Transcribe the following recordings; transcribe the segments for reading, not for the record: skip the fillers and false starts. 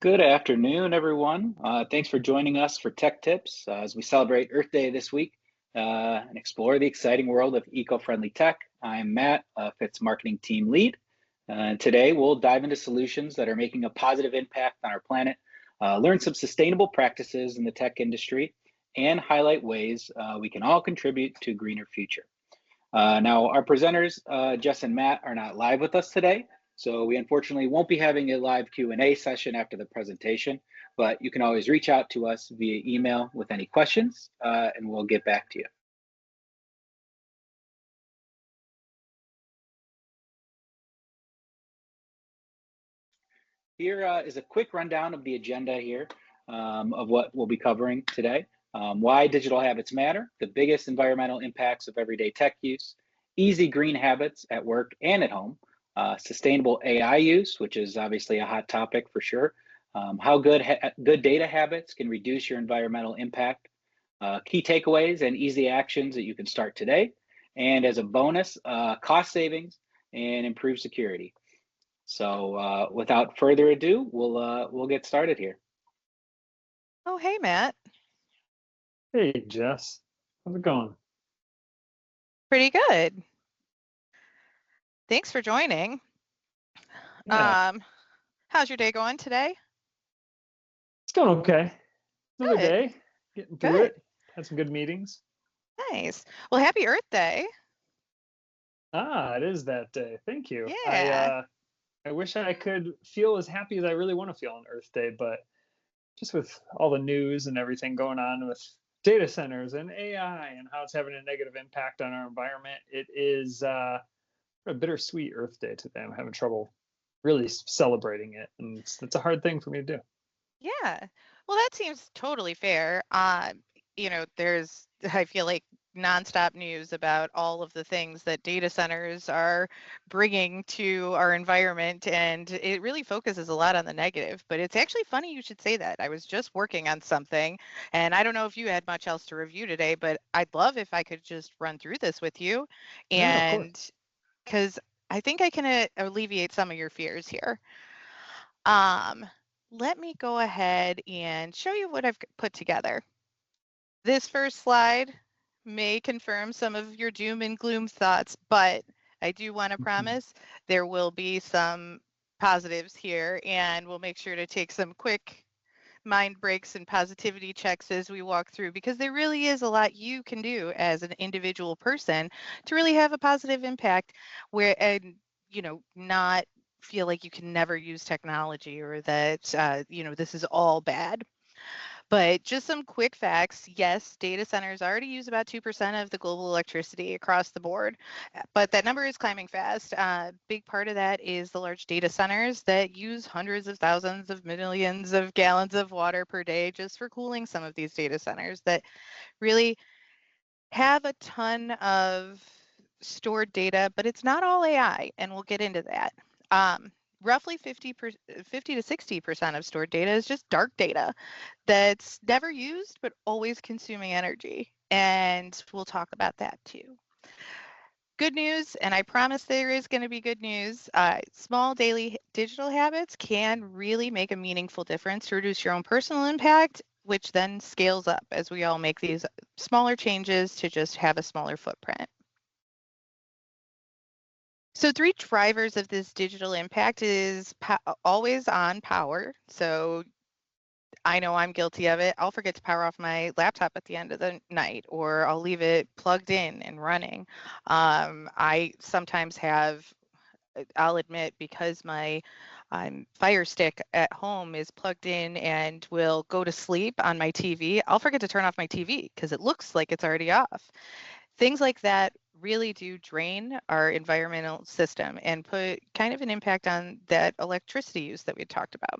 Good afternoon, everyone. Thanks for joining us for Tech Tips as we celebrate Earth Day this week and explore the exciting world of eco-friendly tech. I'm Matt, Fitz Marketing Team Lead. And today we'll dive into solutions that are making a positive impact on our planet, learn some sustainable practices in the tech industry, and highlight ways we can all contribute to a greener future. Now, our presenters, Jess and Matt, are not live with us today, so we unfortunately won't be having a live Q&A session after the presentation, but you can always reach out to us via email with any questions, and we'll get back to you. Here is a quick rundown of the agenda here of what we'll be covering today. Why digital habits matter, the biggest environmental impacts of everyday tech use, easy green habits at work and at home, sustainable AI use, which is obviously a hot topic for sure, how good data habits can reduce your environmental impact, key takeaways and easy actions that you can start today, and as a bonus, cost savings and improved security. So without further ado, we'll get started here. Oh, hey, Matt. Hey, Jess. How's it going? Pretty good. Thanks for joining. Yeah. How's your day going today? It's going okay. Another Good. day, getting through Good. it. Had some good meetings. Nice. Well, happy Earth Day. It is that day. Thank you. Yeah. I wish I could feel as happy as I really want to feel on Earth Day, but just with all the news and everything going on with data centers and AI and how it's having a negative impact on our environment, it is a bittersweet Earth Day today. I'm having trouble really celebrating it, and it's a hard thing for me to do. Yeah. Well, that seems totally fair. I feel like nonstop news about all of the things that data centers are bringing to our environment, and it really focuses a lot on the negative. But it's actually funny you should say that. I was just working on something, and I don't know if you had much else to review today, but I'd love if I could just run through this with you, Yeah, of course. and because I think I can alleviate some of your fears here. Um, Let me go ahead and show you what I've put together. This first slide may confirm some of your doom and gloom thoughts, but I do want to promise there will be some positives here, and we'll make sure to take some quick mind breaks and positivity checks as we walk through, because there really is a lot you can do as an individual person to really have a positive impact and not feel like you can never use technology, or that this is all bad. But just some quick facts. Yes, data centers already use about 2% of the global electricity across the board, but that number is climbing fast. Big part of that is the large data centers that use hundreds of thousands of millions of gallons of water per day just for cooling some of these data centers that really have a ton of stored data, but it's not all AI, and we'll get into that. Roughly 50 to 60% of stored data is just dark data that's never used but always consuming energy. And we'll talk about that too. Good news, and I promise there is going to be good news. Small daily digital habits can really make a meaningful difference to reduce your own personal impact, which then scales up as we all make these smaller changes to just have a smaller footprint. So 3 drivers of this digital impact is always on power. So I know I'm guilty of it. I'll forget to power off my laptop at the end of the night, or I'll leave it plugged in and running. I sometimes I'll admit, because my Fire Stick at home is plugged in and will go to sleep on my TV, I'll forget to turn off my TV because it looks like it's already off. Things like that really do drain our environmental system and put kind of an impact on that electricity use that we talked about.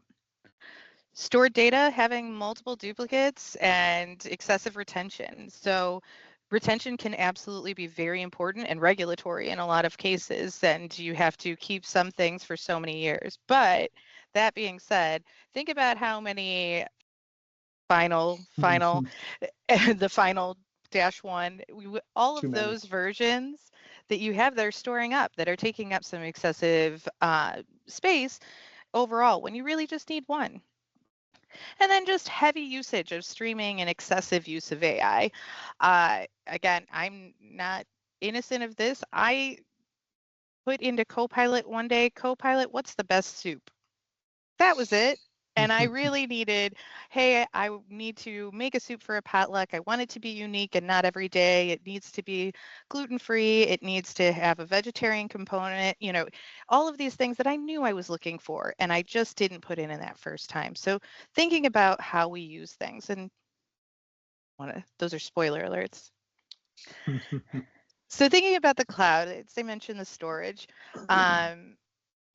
Stored data having multiple duplicates and excessive retention. So retention can absolutely be very important and regulatory in a lot of cases, and you have to keep some things for so many years. But that being said, think about how many the final -1, all of those versions that you have that are storing up, that are taking up some excessive space overall, when you really just need one. And then just heavy usage of streaming and excessive use of AI. Again, I'm not innocent of this. I put into Copilot one day, Copilot, what's the best soup? That was it. And I really needed, hey, I need to make a soup for a potluck. I want it to be unique and not every day. It needs to be gluten-free. It needs to have a vegetarian component, all of these things that I knew I was looking for. And I just didn't put in that first time. So thinking about how we use things, and those are spoiler alerts. So thinking about the cloud, they mentioned the storage. The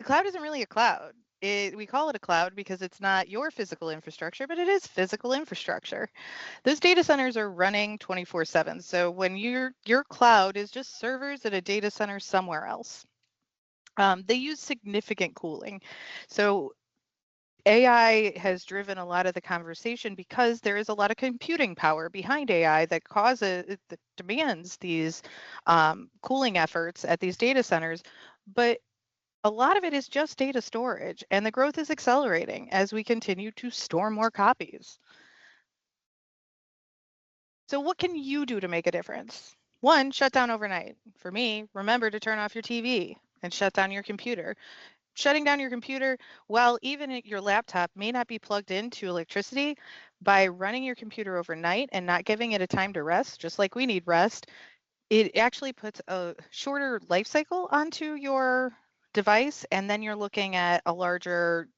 cloud isn't really a cloud. We call it a cloud because it's not your physical infrastructure, but it is physical infrastructure. Those data centers are running 24/7. So when your cloud is just servers at a data center somewhere else, they use significant cooling. So AI has driven a lot of the conversation because there is a lot of computing power behind AI that that demands these cooling efforts at these data centers. But a lot of it is just data storage, and the growth is accelerating as we continue to store more copies. So what can you do to make a difference? One, shut down overnight. For me, remember to turn off your TV and shut down your computer. Shutting down your computer, while even your laptop may not be plugged into electricity, by running your computer overnight and not giving it a time to rest, just like we need rest, it actually puts a shorter life cycle onto your device, and then you're looking at a larger,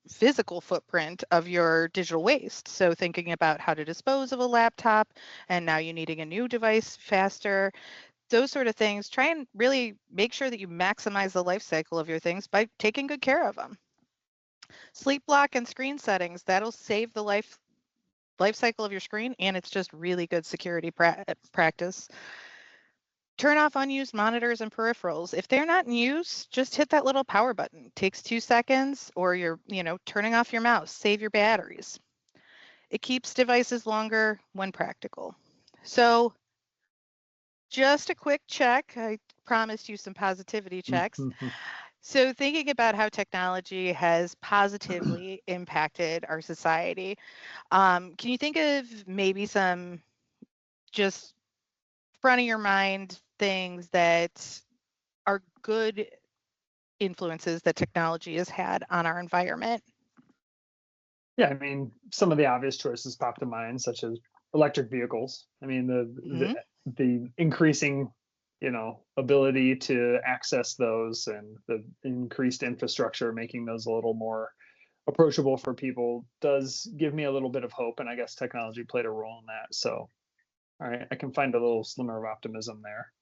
physical footprint of your digital waste. So thinking about how to dispose of a laptop and now you needing a new device faster, those sort of things, try and really make sure that you maximize the life cycle of your things by taking good care of them. Sleep block and screen settings, that'll save the life cycle of your screen, and it's just really good security practice. Turn off unused monitors and peripherals. If they're not in use, just hit that little power button. It takes 2 seconds, or you're, turning off your mouse. Save your batteries. It keeps devices longer when practical. So just a quick check. I promised you some positivity checks. So thinking about how technology has positively impacted our society, can you think of maybe some just front of your mind things that are good influences that technology has had on our environment? Yeah, I mean, some of the obvious choices pop to mind, such as electric vehicles. I mean, the increasing, ability to access those, and the increased infrastructure making those a little more approachable for people does give me a little bit of hope, and I guess technology played a role in that. So, all right, I can find a little slimmer of optimism there.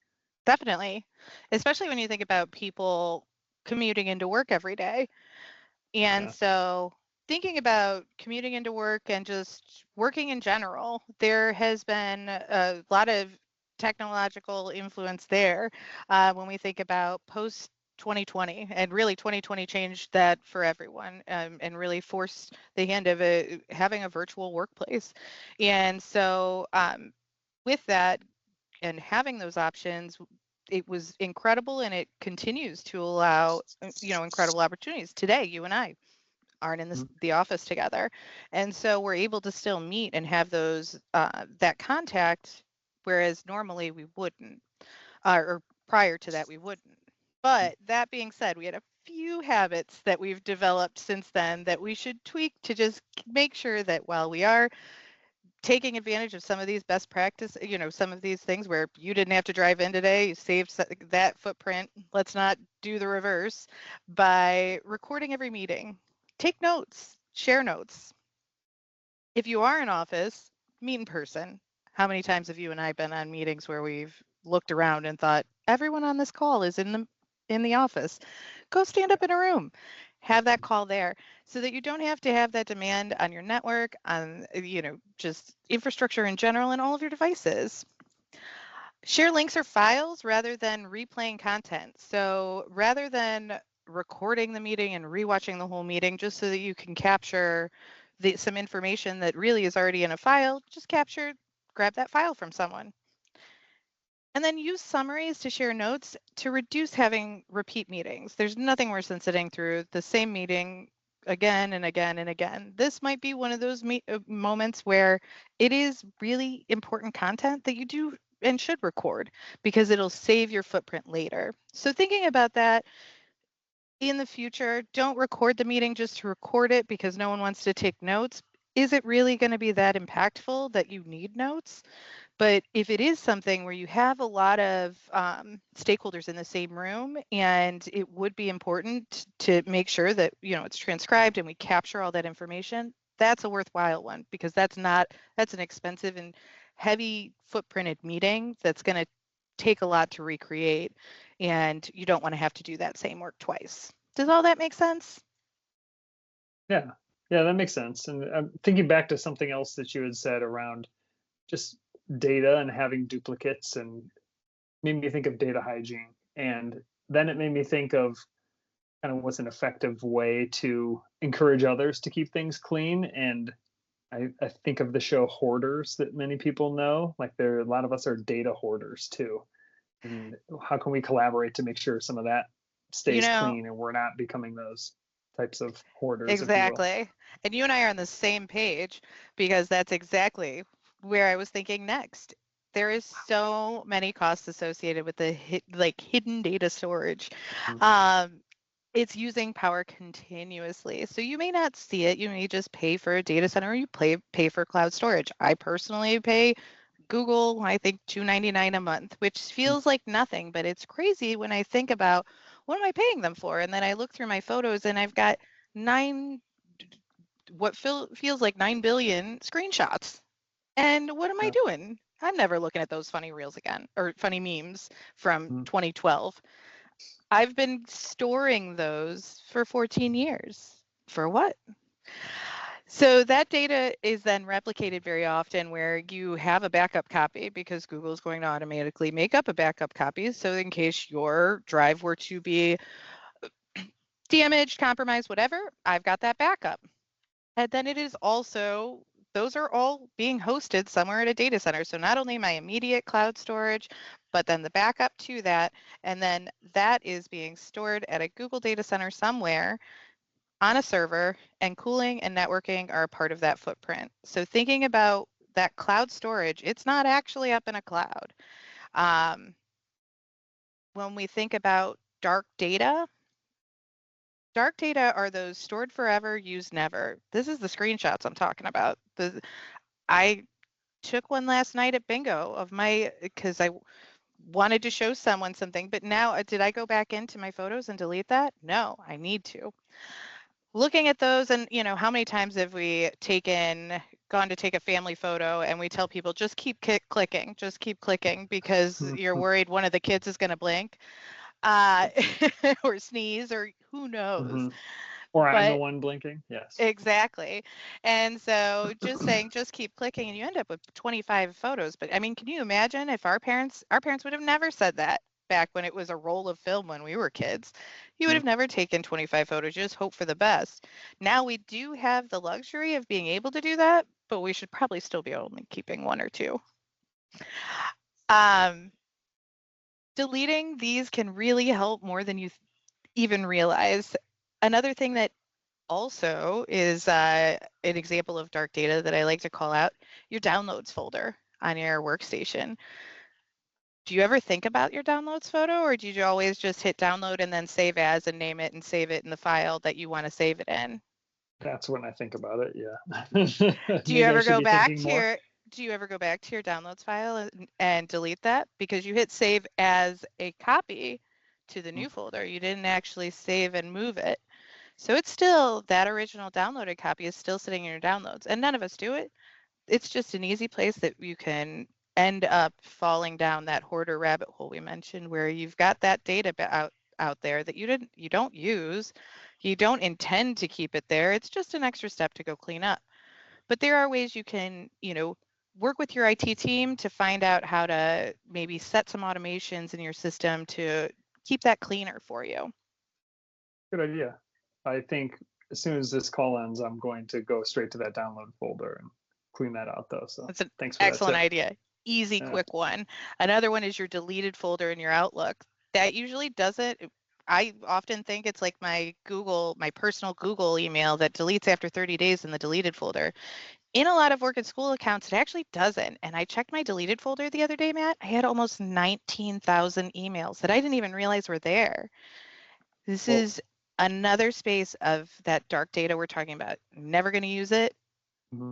Definitely, especially when you think about people commuting into work every day. And Yeah. so thinking about commuting into work and just working in general, there has been a lot of technological influence there when we think about post 2020, and really 2020 changed that for everyone, and really forced the hand of having a virtual workplace. And so with that and having those options, it was incredible, and it continues to allow incredible opportunities. Today you and I aren't in the office together, and so we're able to still meet and have those that contact, whereas normally we wouldn't, or prior to that we wouldn't. But that being said, we had a few habits that we've developed since then that we should tweak to just make sure that while we are taking advantage of some of these best practice, some of these things where you didn't have to drive in today, you saved that footprint. Let's not do the reverse by recording every meeting. Take notes, share notes. If you are in office, meet in person. How many times have you and I been on meetings where we've looked around and thought, everyone on this call is in the office? Go stand up in a room. Have that call there so that you don't have to have that demand on your network, on, just infrastructure in general and all of your devices. Share links or files rather than replaying content. So rather than recording the meeting and rewatching the whole meeting just so that you can capture some information that really is already in a file, just grab that file from someone. And then use summaries to share notes to reduce having repeat meetings. There's nothing worse than sitting through the same meeting again and again and again. This might be one of those moments where it is really important content that you do and should record because it'll save your footprint later. So thinking about that in the future, don't record the meeting just to record it because no one wants to take notes. Is it really going to be that impactful that you need notes? But if it is something where you have a lot of stakeholders in the same room, and it would be important to make sure that it's transcribed and we capture all that information, that's a worthwhile one because that's an expensive and heavy footprinted meeting that's going to take a lot to recreate, and you don't want to have to do that same work twice. Does all that make sense? Yeah, that makes sense. And I'm thinking back to something else that you had said around just data and having duplicates, and made me think of data hygiene. And then it made me think of kind of what's an effective way to encourage others to keep things clean. And I think of the show Hoarders that many people know. Like a lot of us are data hoarders too. And how can we collaborate to make sure some of that stays clean and we're not becoming those types of hoarders? Exactly. And you and I are on the same page because that's exactly where I was thinking next. There is so many costs associated with the hidden data storage. It's using power continuously. So you may not see it. You may just pay for a data center or you pay for cloud storage. I personally pay Google, I think $2.99 a month, which feels like nothing, but it's crazy when I think about what am I paying them for? And then I look through my photos and I've got what feels like 9 billion screenshots. And what am I doing? I'm never looking at those funny reels again or funny memes from 2012. I've been storing those for 14 years. For what? So that data is then replicated very often where you have a backup copy because Google is going to automatically make up a backup copy. So in case your drive were to be damaged, compromised, whatever, I've got that backup. And then it is also, those are all being hosted somewhere at a data center. So not only my immediate cloud storage, but then the backup to that. And then that is being stored at a Google data center somewhere on a server, and cooling and networking are a part of that footprint. So thinking about that cloud storage, it's not actually up in a cloud. When we think about dark data are those stored forever, used never. This is the screenshots I'm talking about. I took one last night at bingo of because I wanted to show someone something, but now did I go back into my photos and delete that? No, I need to. Looking at those, and how many times have we gone to take a family photo and we tell people just keep clicking because you're worried one of the kids is going to blink or sneeze or who knows. Or I'm the one blinking. Yes. Exactly. And so just saying, just keep clicking, and you end up with 25 photos. But I mean, can you imagine if our parents would have never said that back when it was a roll of film when we were kids? You would have never taken 25 photos. You just hope for the best. Now we do have the luxury of being able to do that, but we should probably still be only keeping one or two. Deleting these can really help more than you even realize. Another thing that also is an example of dark data that I like to call out, your downloads folder on your workstation. Do you ever think about your downloads photo, or do you always just hit download and then save as and name it and save it in the file that you want to save it in? That's when I think about it, yeah. Do you ever go back to your downloads file and delete that? Because you hit save as a copy to the new folder. You didn't actually save and move it. So it's still, that original downloaded copy is still sitting in your downloads, and none of us do it. It's just an easy place that you can end up falling down that hoarder rabbit hole we mentioned, where you've got that data out there that you don't use, you don't intend to keep it there. It's just an extra step to go clean up. But there are ways you can, work with your IT team to find out how to maybe set some automations in your system to keep that cleaner for you. Good idea. I think as soon as this call ends, I'm going to go straight to that download folder and clean that out, though. So that's an thanks for excellent that idea. Easy, quick one. Another one is your deleted folder in your Outlook. That usually doesn't, I often think it's like my personal Google email that deletes after 30 days in the deleted folder. In a lot of work and school accounts, it actually doesn't. And I checked my deleted folder the other day, Matt. I had almost 19,000 emails that I didn't even realize were there. This is another space of that dark data we're talking about. Never going to use it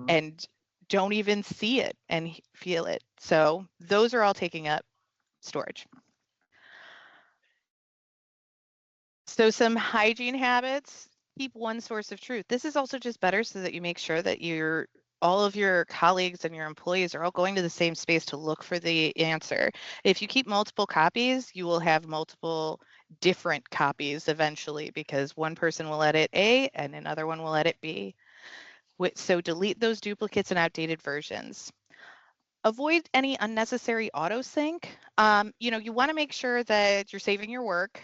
and don't even see it and feel it. So those are all taking up storage. So some hygiene habits, keep one source of truth. This is also just better so that you make sure that all of your colleagues and your employees are all going to the same space to look for the answer. If you keep multiple copies, you will have multiple different copies eventually because one person will edit A and another one will edit B. So delete those duplicates and outdated versions. Avoid any unnecessary auto sync. You want to make sure that you're saving your work,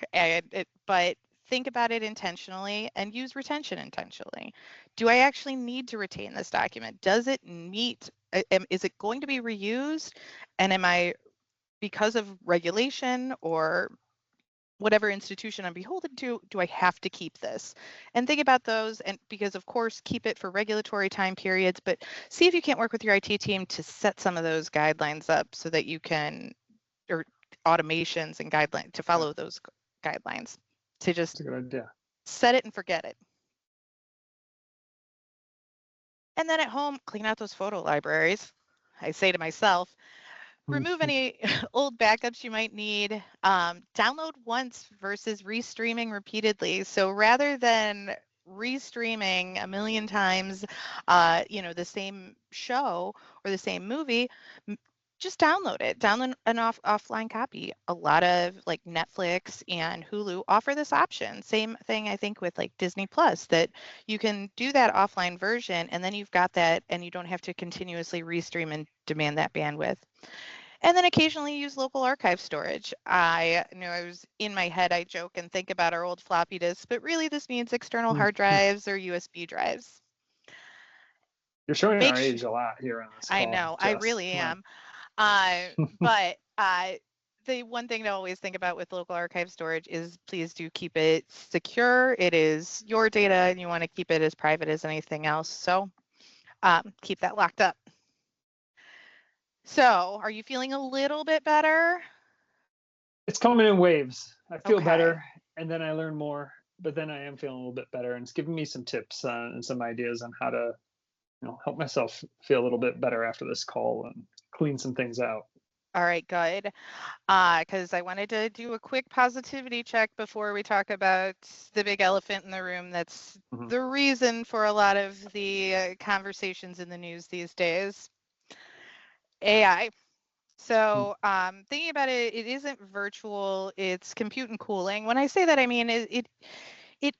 but think about it intentionally and use retention intentionally. Do I actually need to retain this document? Does it meet? Is it going to be reused? And am I, because of regulation or whatever institution I'm beholden to, do I have to keep this? And think about those, and because of course keep it for regulatory time periods, but see if you can't work with your IT team to set some of those guidelines up so that you can, or automations and guidelines to follow those guidelines, to just That's a good idea. set it and forget it. And then at home, clean out those photo libraries. I say to myself, remove any old backups you might need. Download once versus restreaming repeatedly. So rather than restreaming a million times, the same show or the same movie, just download it. Download an offline copy. A lot of like Netflix and Hulu offer this option. Same thing, I think, with like Disney Plus, that you can do that offline version and then you've got that and you don't have to continuously restream and demand that bandwidth. And then occasionally use local archive storage. I know I was in my head, I joke and think about our old floppy disks, but really this means external hard drives or USB drives. You're showing our age a lot here on this call. I know, Jess. I really am. But the one thing to always think about with local archive storage is please do keep it secure. It is your data and you want to keep it as private as anything else. So keep that locked up. So are you feeling a little bit better? It's coming in waves. I feel better and then I learn more, but then I am feeling a little bit better, and it's giving me some tips and some ideas on how to help myself feel a little bit better after this call and clean some things out. All right, good. Because I wanted to do a quick positivity check before we talk about the big elephant in the room. That's the reason for a lot of the conversations in the news these days. AI. So thinking about it, it isn't virtual, it's compute and cooling. When I say that, I mean it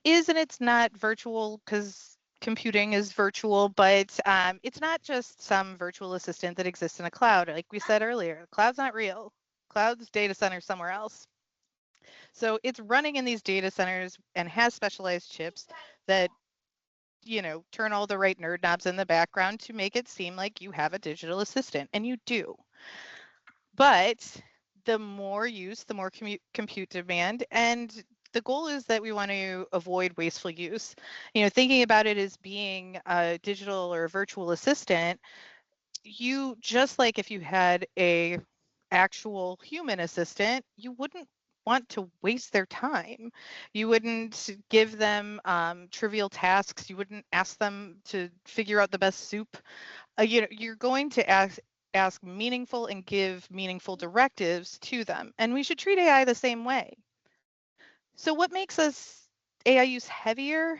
is and it's not virtual because computing is virtual, but it's not just some virtual assistant that exists in a cloud. Like we said earlier, the cloud's not real. Cloud's data center somewhere else. So it's running in these data centers and has specialized chips that turn all the right nerd knobs in the background to make it seem like you have a digital assistant, and you do. But the more use, the more compute demand, and the goal is that we want to avoid wasteful use. Thinking about it as being a digital or virtual assistant, you just like if you had a actual human assistant, you wouldn't want to waste their time. You wouldn't give them trivial tasks. You wouldn't ask them to figure out the best soup. You're going to ask meaningful and give meaningful directives to them. And we should treat AI the same way. So what makes us AI use heavier?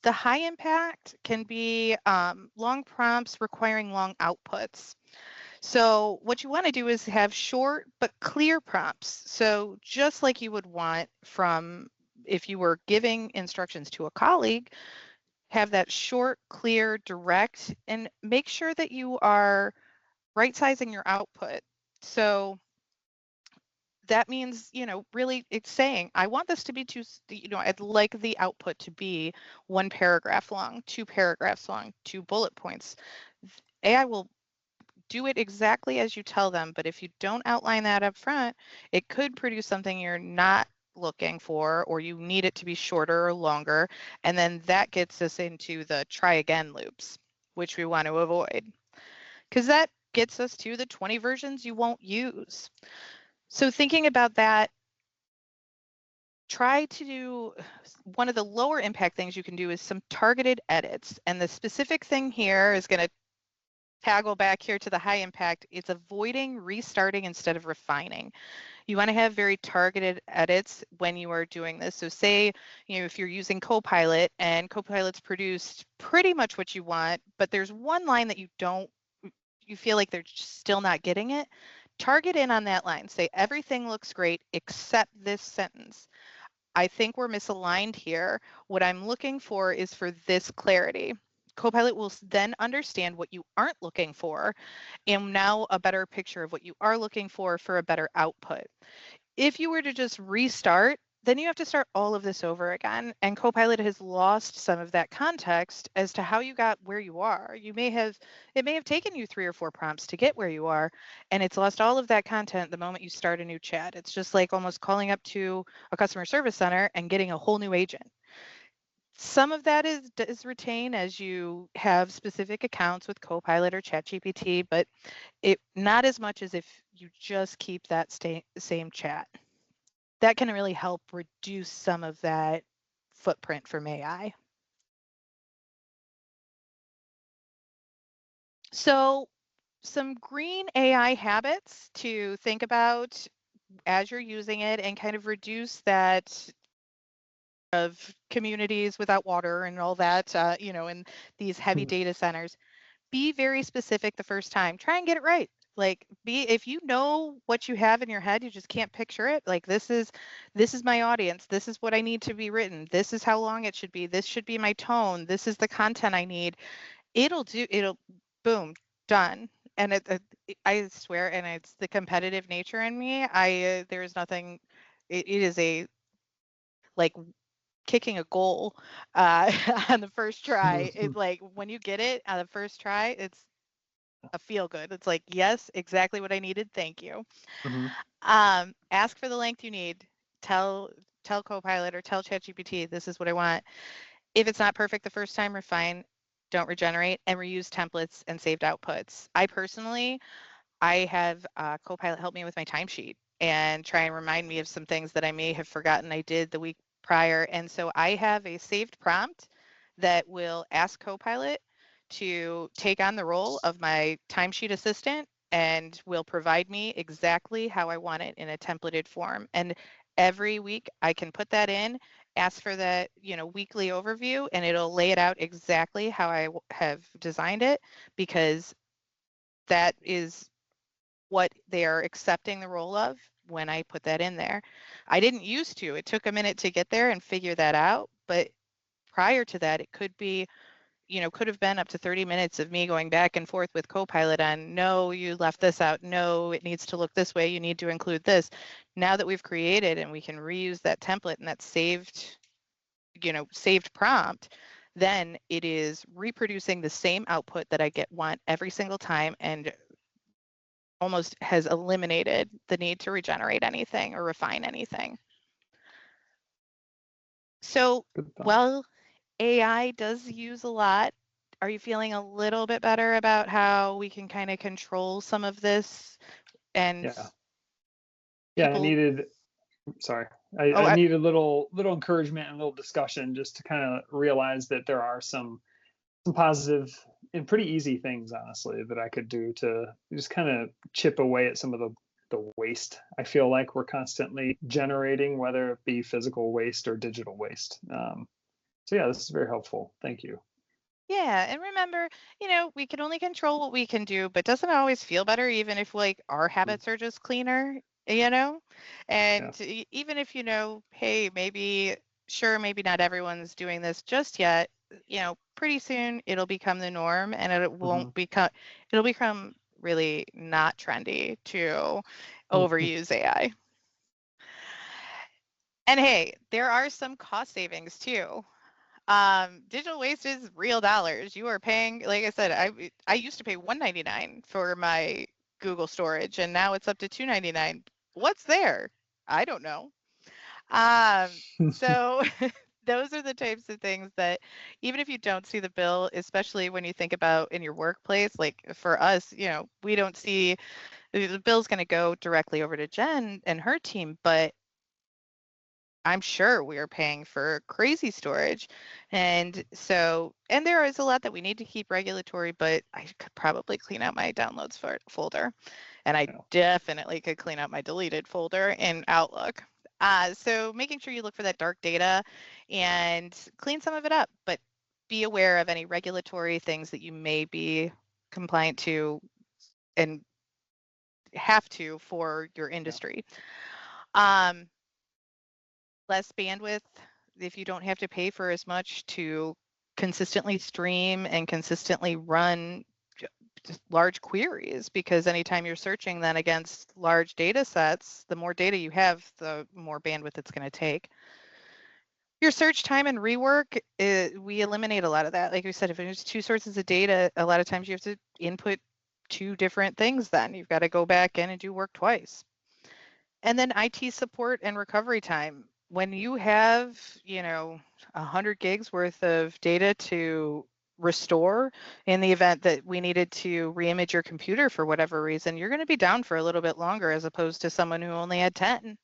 The high impact can be long prompts requiring long outputs. So what you want to do is have short but clear prompts. So just like you would want from if you were giving instructions to a colleague, have that short, clear, direct, and make sure that you are right-sizing your output. So that means, really it's saying, I want this to be I'd like the output to be 1 paragraph long, 2 paragraphs long, 2 bullet points. AI will do it exactly as you tell them, but if you don't outline that up front, it could produce something you're not looking for, or you need it to be shorter or longer. And then that gets us into the try again loops, which we want to avoid, because that gets us to the 20 versions you won't use. So thinking about that, try to do one of the lower impact things you can do is some targeted edits. And the specific thing here is going to toggle back here to the high impact. It's avoiding restarting instead of refining. You want to have very targeted edits when you are doing this. So say, if you're using Copilot and Copilot's produced pretty much what you want, but there's one line that you feel like they're still not getting it, target in on that line. Say everything looks great except this sentence. I think we're misaligned here. What I'm looking for is for this clarity. Copilot will then understand what you aren't looking for, and now a better picture of what you are looking for a better output. If you were to just restart, then you have to start all of this over again, and Copilot has lost some of that context as to how you got where you are. It may have taken you 3 or 4 prompts to get where you are, and it's lost all of that content the moment you start a new chat. It's just like almost calling up to a customer service center and getting a whole new agent. Some of that is retained as you have specific accounts with Copilot or ChatGPT, but not as much as if you just keep that same chat. That can really help reduce some of that footprint from AI. So some green AI habits to think about as you're using it and kind of reduce that of communities without water and all that, in these heavy data centers. Be very specific the first time. Try and get it right. If you know what you have in your head, you just can't picture it. Like this is my audience. This is what I need to be written. This is how long it should be. This should be my tone. This is the content I need. It'll boom, done. And I swear, and it's the competitive nature in me. There is nothing. It is a like kicking a goal on the first try. It's like when you get it on the first try, it's a feel good. It's like, yes, exactly what I needed. Thank you. Ask for the length you need. Tell Copilot or tell ChatGPT, this is what I want. If it's not perfect the first time, refine, don't regenerate, and reuse templates and saved outputs. I have Copilot help me with my timesheet and try and remind me of some things that I may have forgotten I did the week prior. And so I have a saved prompt that will ask Copilot to take on the role of my timesheet assistant and will provide me exactly how I want it in a templated form. And every week I can put that in, ask for that, weekly overview, and it'll lay it out exactly how I have designed it, because that is what they are accepting the role of when I put that in there. I didn't used to. It took a minute to get there and figure that out. But prior to that, it could have been up to 30 minutes of me going back and forth with Copilot on, no, you left this out. No, it needs to look this way. You need to include this. Now that we've created and we can reuse that template and that saved prompt, then it is reproducing the same output that I want every single time, and almost has eliminated the need to regenerate anything or refine anything. So while AI does use a lot, are you feeling a little bit better about how we can kind of control some of this? And I needed a little encouragement and a little discussion just to kind of realize that there are some positive and pretty easy things, honestly, that I could do to just kind of chip away at some of the waste I feel like we're constantly generating, whether it be physical waste or digital waste. So yeah, this is very helpful. Thank you. Yeah, and remember, we can only control what we can do, but doesn't it always feel better even if our habits are just cleaner, And even if hey, maybe not everyone's doing this just yet, pretty soon it'll become the norm, and it'll become really not trendy to overuse AI. And hey, there are some cost savings too. Digital waste is real dollars. You are paying, like I said, I used to pay $1.99 for my Google storage, and now it's up to $2.99. What's there? I don't know. So those are the types of things that even if you don't see the bill, especially when you think about in your workplace, like for us, we don't see the bill's going to go directly over to Jen and her team, but I'm sure we are paying for crazy storage. And there is a lot that we need to keep regulatory, but I could probably clean out my downloads folder. And I definitely could clean out my deleted folder in Outlook. So making sure you look for that dark data and clean some of it up, but be aware of any regulatory things that you may be compliant to and have to for your industry. Less bandwidth if you don't have to pay for as much to consistently stream and consistently run large queries, because anytime you're searching then against large data sets, the more data you have, the more bandwidth it's going to take. Your search time and rework, we eliminate a lot of that. Like we said, if there's two sources of data, a lot of times you have to input two different things then. You've got to go back in and do work twice. And then IT support and recovery time. When you have, 100 gigs worth of data to restore in the event that we needed to reimage your computer for whatever reason, you're going to be down for a little bit longer as opposed to someone who only had 10.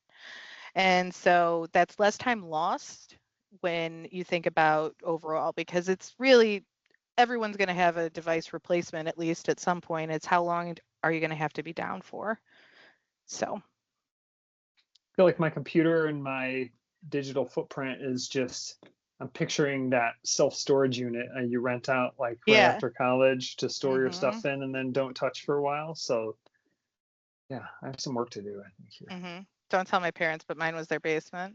And so that's less time lost when you think about overall, because it's really everyone's going to have a device replacement at least at some point. It's how long are you going to have to be down for? So I feel like my computer and my digital footprint is just, I'm picturing that self-storage unit you rent out like right after college to store your stuff in and then don't touch for a while. So yeah, I have some work to do, I think, here. Don't tell my parents, but mine was their basement.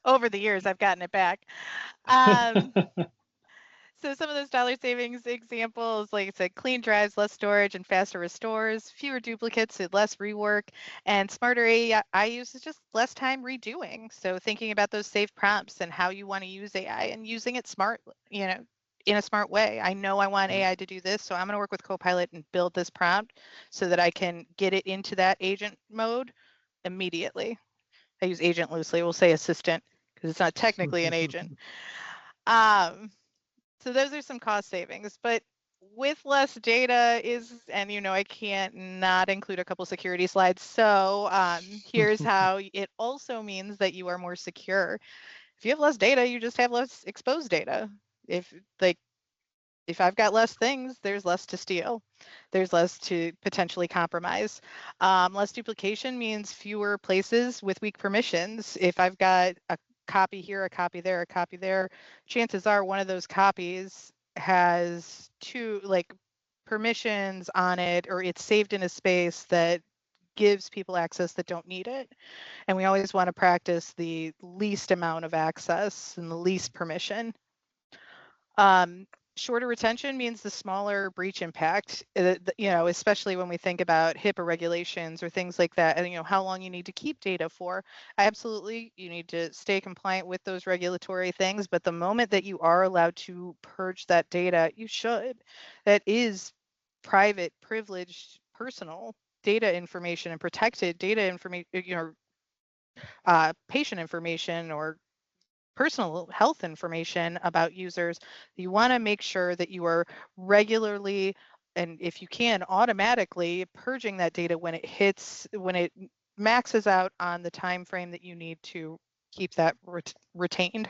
Over the years, I've gotten it back. So some of those dollar savings examples, like I said, clean drives, less storage, and faster restores, fewer duplicates, and less rework, and smarter AI use is just less time redoing. So thinking about those saved prompts and how you want to use AI and using it smart, in a smart way. I know I want AI to do this, so I'm going to work with Copilot and build this prompt so that I can get it into that agent mode immediately. I use agent loosely. We'll say assistant because it's not technically an agent. So those are some cost savings, but with less data and I can't not include a couple security slides. So here's how it also means that you are more secure. If you have less data, you just have less exposed data. If I've got less things, there's less to steal. There's less to potentially compromise. Less duplication means fewer places with weak permissions. If I've got a copy here, a copy there, a copy there, chances are one of those copies has two permissions on it, or it's saved in a space that gives people access that don't need it. And we always want to practice the least amount of access and the least permission. Shorter retention means the smaller breach impact, especially when we think about HIPAA regulations or things like that, and how long you need to keep data for. Absolutely, you need to stay compliant with those regulatory things, but the moment that you are allowed to purge that data, you should. That is private, privileged, personal data information and protected data information, patient information or personal health information about users. You want to make sure that you are regularly, and if you can, automatically purging that data when it maxes out on the time frame that you need to keep that retained.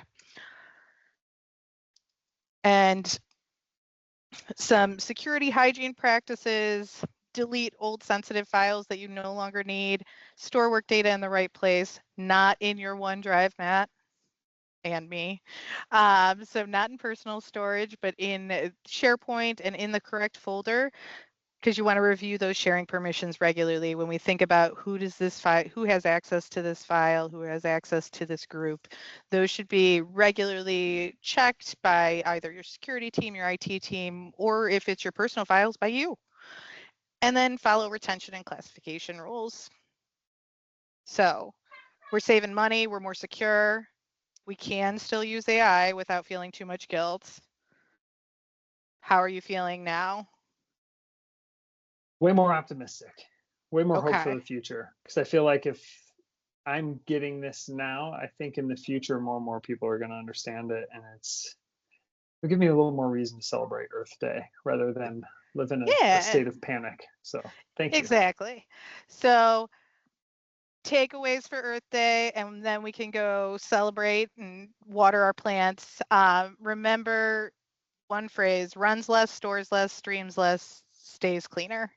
And some security hygiene practices: delete old sensitive files that you no longer need, store work data in the right place, not in your OneDrive, Matt and me. So not in personal storage, but in SharePoint and in the correct folder, because you want to review those sharing permissions regularly when we think about who has access to this file, who has access to this group. Those should be regularly checked by either your security team, your IT team, or if it's your personal files, by you. And then follow retention and classification rules. So we're saving money, we're more secure. We can still use AI without feeling too much guilt. How are you feeling now? Way more optimistic, way more hope for the future. Because I feel like if I'm getting this now. I think in the future, more and more people are going to understand it, and it'll give me a little more reason to celebrate Earth Day rather than live in a Yeah, state of panic. So thank you. exactly. So takeaways for Earth Day, and then we can go celebrate and water our plants. Remember one phrase: runs less, stores less, streams less, stays cleaner.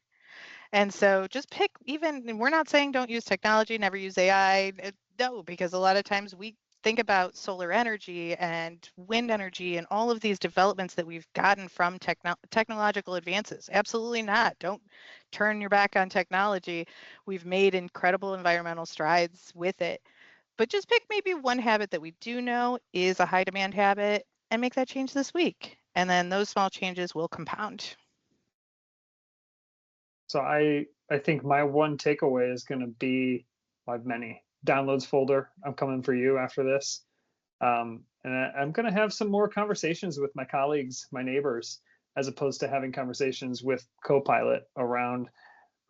And so just pick, even, and we're not saying don't use technology, never use AI. No, because a lot of times we think about solar energy and wind energy and all of these developments that we've gotten from technological advances. Absolutely not. Don't turn your back on technology. We've made incredible environmental strides with it. But just pick maybe one habit that we do know is a high demand habit and make that change this week. And then those small changes will compound. So I think my one takeaway is going to be, I have many downloads folder. I'm coming for you after this. And I'm going to have some more conversations with my colleagues, my neighbors, as opposed to having conversations with Copilot around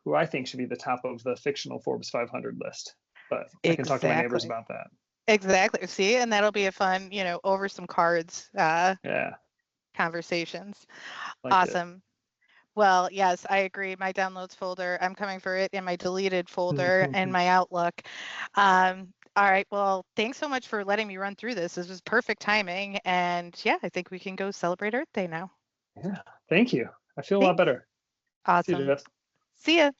who I think should be the top of the fictional Forbes 500 list. But I can talk to my neighbors about that. Exactly. See, and that'll be a fun, over some cards Yeah. conversations. Liked Awesome. It. Well, yes, I agree. My downloads folder, I'm coming for it in my deleted folder and my Outlook. All right. Well, thanks so much for letting me run through this. This was perfect timing. And yeah, I think we can go celebrate Earth Day now. Yeah. Thank you. I feel a lot better. Awesome. See you, Jess. See ya.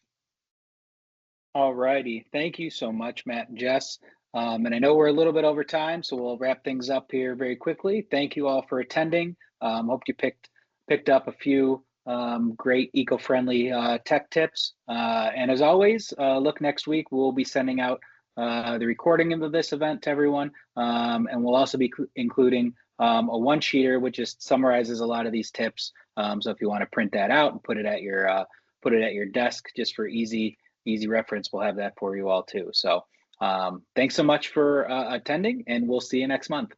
All righty. Thank you so much, Matt and Jess. And I know we're a little bit over time, so we'll wrap things up here very quickly. Thank you all for attending. Hope you picked up a few great eco-friendly tech tips. And as always, look next week. We'll be sending out the recording of this event to everyone, and we'll also be including a one-sheeter which just summarizes a lot of these tips. So if you want to print that out and put it at your desk just for easy reference, we'll have that for you all too. So thanks so much for attending, and we'll see you next month.